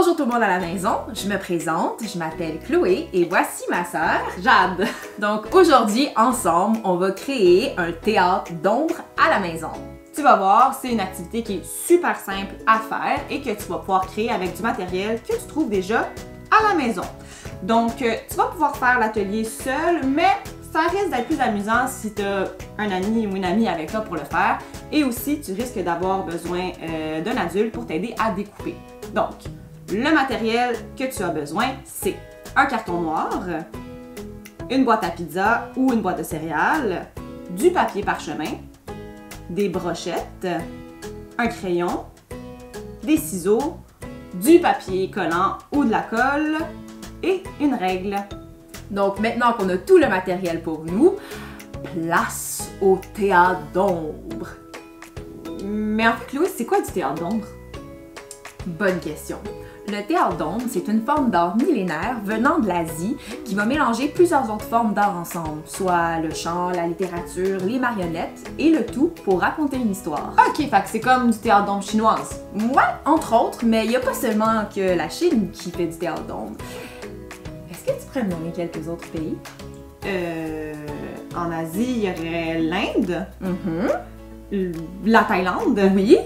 Bonjour tout le monde à la maison, je me présente, je m'appelle Chloé et voici ma sœur Jade. Donc aujourd'hui, ensemble, on va créer un théâtre d'ombre à la maison. Tu vas voir, c'est une activité qui est super simple à faire et que tu vas pouvoir créer avec du matériel que tu trouves déjà à la maison. Donc, tu vas pouvoir faire l'atelier seul, mais ça risque d'être plus amusant si tu as un ami ou une amie avec toi pour le faire. Et aussi, tu risques d'avoir besoin d'un adulte pour t'aider à découper. Donc, le matériel que tu as besoin, c'est un carton noir, une boîte à pizza ou une boîte de céréales, du papier parchemin, des brochettes, un crayon, des ciseaux, du papier collant ou de la colle et une règle. Donc maintenant qu'on a tout le matériel pour nous, place au théâtre d'ombre. Mais en fait, Chloé, c'est quoi du théâtre d'ombre? Bonne question. Le théâtre d'ombre, c'est une forme d'art millénaire venant de l'Asie qui va mélanger plusieurs autres formes d'art ensemble, soit le chant, la littérature, les marionnettes, et le tout pour raconter une histoire. Ok, fait que c'est comme du théâtre d'ombre chinoise. Ouais, entre autres, mais il n'y a pas seulement que la Chine qui fait du théâtre d'ombre. Est-ce que tu pourrais me nommer quelques autres pays? En Asie, il y aurait l'Inde, la Thaïlande, Oui,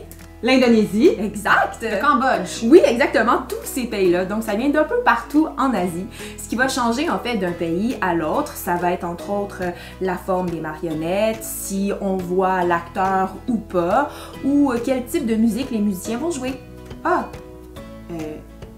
l'Indonésie, exact! le Cambodge. Oui, exactement, tous ces pays-là. Donc, ça vient d'un peu partout en Asie. Ce qui va changer, en fait, d'un pays à l'autre, ça va être, entre autres, la forme des marionnettes, si on voit l'acteur ou pas, ou quel type de musique les musiciens vont jouer. Ah,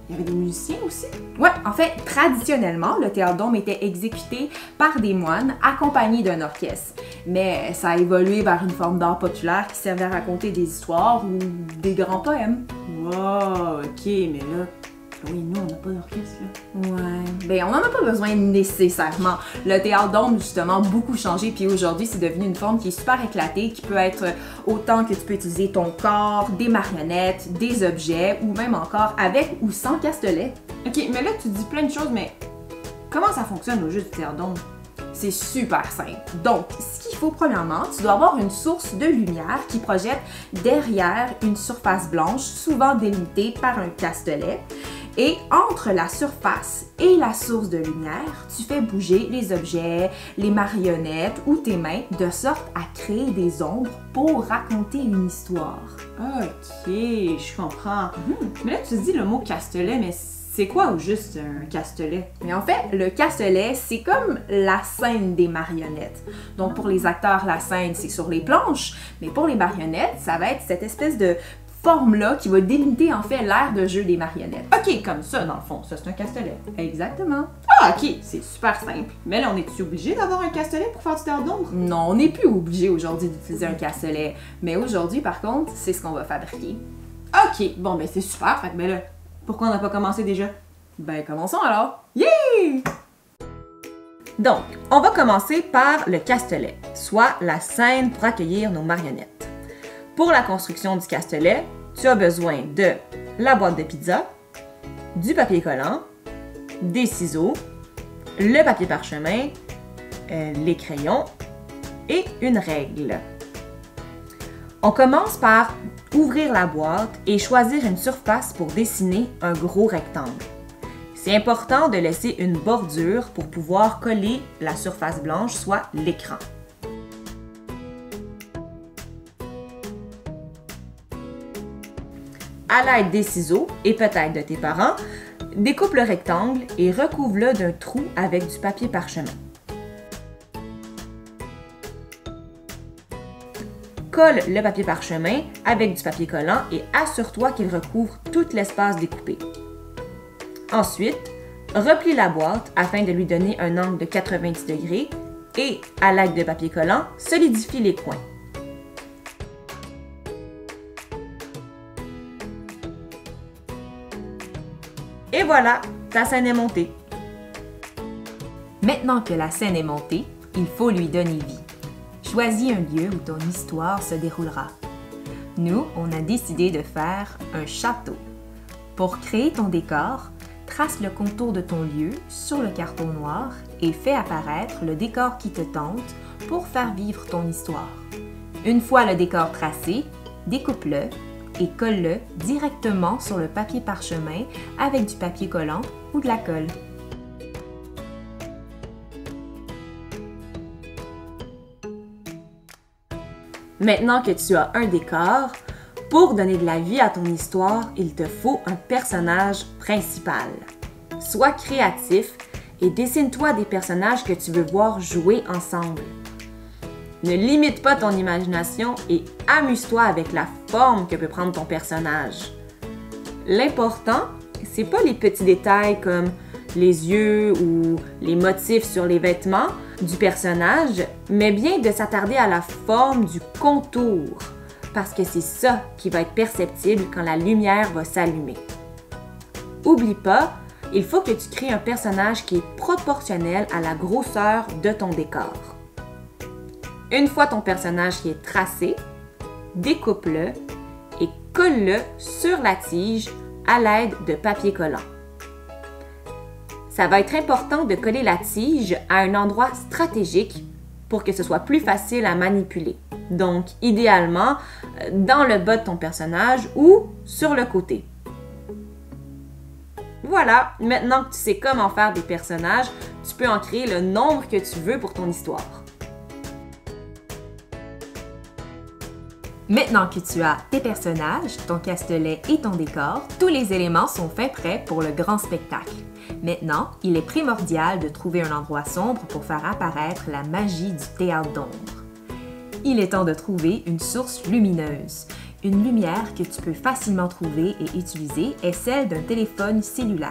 il y avait des musiciens aussi? Ouais, en fait, traditionnellement, le théâtre d'ombre était exécuté par des moines accompagnés d'un orchestre. Mais ça a évolué vers une forme d'art populaire qui servait à raconter des histoires ou des grands poèmes. Wow, ok, mais là, Chloé, nous, on n'a pas d'orchestre, là. Ouais, ben on n'en a pas besoin nécessairement. Le théâtre d'ombre, justement, beaucoup changé, puis aujourd'hui, c'est devenu une forme qui est super éclatée, qui peut être autant que tu peux utiliser ton corps, des marionnettes, des objets, ou même encore avec ou sans castelet. Ok, mais là, tu dis plein de choses, mais comment ça fonctionne au juste du théâtre d'ombre? C'est super simple. Donc, ce qu'il faut premièrement, tu dois avoir une source de lumière qui projette derrière une surface blanche, souvent délimitée par un castelet. Et entre la surface et la source de lumière, tu fais bouger les objets, les marionnettes ou tes mains de sorte à créer des ombres pour raconter une histoire. Ok, je comprends. Mais là, tu dis le mot castelet, mais c'est quoi au juste un castelet? Mais en fait, le castelet, c'est comme la scène des marionnettes. Donc pour les acteurs, la scène, c'est sur les planches, mais pour les marionnettes, ça va être cette espèce de forme-là qui va délimiter en fait l'aire de jeu des marionnettes. Ok, comme ça, dans le fond, ça c'est un castelet. Exactement. Ah, ok, c'est super simple. Mais là, on est-tu obligé d'avoir un castelet pour faire du théâtre d'ombre? Non, on n'est plus obligé aujourd'hui d'utiliser un castelet. Mais aujourd'hui, par contre, c'est ce qu'on va fabriquer. Ok, bon, ben c'est super. Fait que, ben là, pourquoi on n'a pas commencé déjà? Ben, commençons alors. Yeah! Donc, on va commencer par le castelet, soit la scène pour accueillir nos marionnettes. Pour la construction du castelet, tu as besoin de la boîte de pizza, du papier collant, des ciseaux, le papier parchemin, les crayons et une règle. On commence par ouvrir la boîte et choisir une surface pour dessiner un gros rectangle. C'est important de laisser une bordure pour pouvoir coller la surface blanche, soit l'écran. À l'aide des ciseaux et peut-être de tes parents, découpe le rectangle et recouvre-le d'un trou avec du papier parchemin. Colle le papier parchemin avec du papier collant et assure-toi qu'il recouvre tout l'espace découpé. Ensuite, replie la boîte afin de lui donner un angle de 90 degrés et, à l'aide de papier collant, solidifie les coins. Et voilà, ta scène est montée. Maintenant que la scène est montée, il faut lui donner vie. Choisis un lieu où ton histoire se déroulera. Nous, on a décidé de faire un château. Pour créer ton décor, trace le contour de ton lieu sur le carton noir et fais apparaître le décor qui te tente pour faire vivre ton histoire. Une fois le décor tracé, découpe-le, et colle-le directement sur le papier parchemin avec du papier collant ou de la colle. Maintenant que tu as un décor, pour donner de la vie à ton histoire, il te faut un personnage principal. Sois créatif et dessine-toi des personnages que tu veux voir jouer ensemble. Ne limite pas ton imagination et amuse-toi avec la forme que peut prendre ton personnage. L'important, c'est pas les petits détails comme les yeux ou les motifs sur les vêtements du personnage, mais bien de s'attarder à la forme du contour, parce que c'est ça qui va être perceptible quand la lumière va s'allumer. Oublie pas, il faut que tu crées un personnage qui est proportionnel à la grosseur de ton décor. Une fois ton personnage qui est tracé, découpe-le et colle-le sur la tige à l'aide de papier collant. Ça va être important de coller la tige à un endroit stratégique pour que ce soit plus facile à manipuler. Donc, idéalement, dans le bas de ton personnage ou sur le côté. Voilà, maintenant que tu sais comment faire des personnages, tu peux en créer le nombre que tu veux pour ton histoire. Maintenant que tu as tes personnages, ton castelet et ton décor, tous les éléments sont faits prêts pour le grand spectacle. Maintenant, il est primordial de trouver un endroit sombre pour faire apparaître la magie du théâtre d'ombre. Il est temps de trouver une source lumineuse. Une lumière que tu peux facilement trouver et utiliser est celle d'un téléphone cellulaire.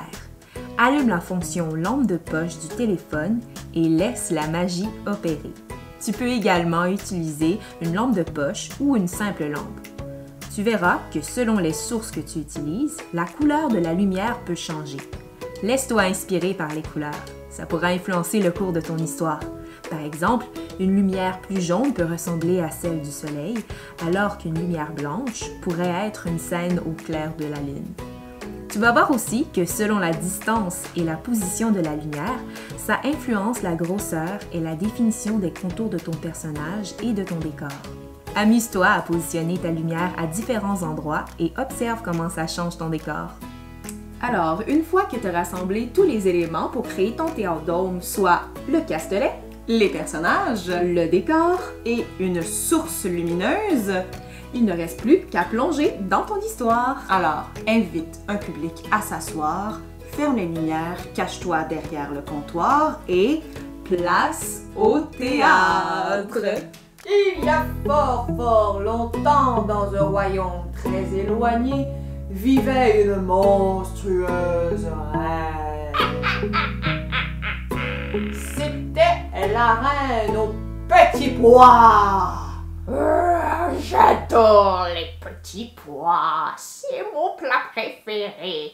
Allume la fonction lampe de poche du téléphone et laisse la magie opérer. Tu peux également utiliser une lampe de poche ou une simple lampe. Tu verras que selon les sources que tu utilises, la couleur de la lumière peut changer. Laisse-toi inspirer par les couleurs. Ça pourra influencer le cours de ton histoire. Par exemple, une lumière plus jaune peut ressembler à celle du soleil, alors qu'une lumière blanche pourrait être une scène au clair de la lune. Tu vas voir aussi que selon la distance et la position de la lumière, ça influence la grosseur et la définition des contours de ton personnage et de ton décor. Amuse-toi à positionner ta lumière à différents endroits et observe comment ça change ton décor. Alors, une fois que tu as rassemblé tous les éléments pour créer ton théâtre dôme, soit le castelet, Les personnages le décor, et une source lumineuse, il ne reste plus qu'à plonger dans ton histoire. alors invite un public à s'asseoir, ferme les lumières, cache-toi derrière le comptoir et place au théâtre. Il y a fort longtemps, dans un royaume très éloigné, vivait une monstrueuse reine. C'était la reine aux petits pois. J'adore les petits pois, c'est mon plat préféré.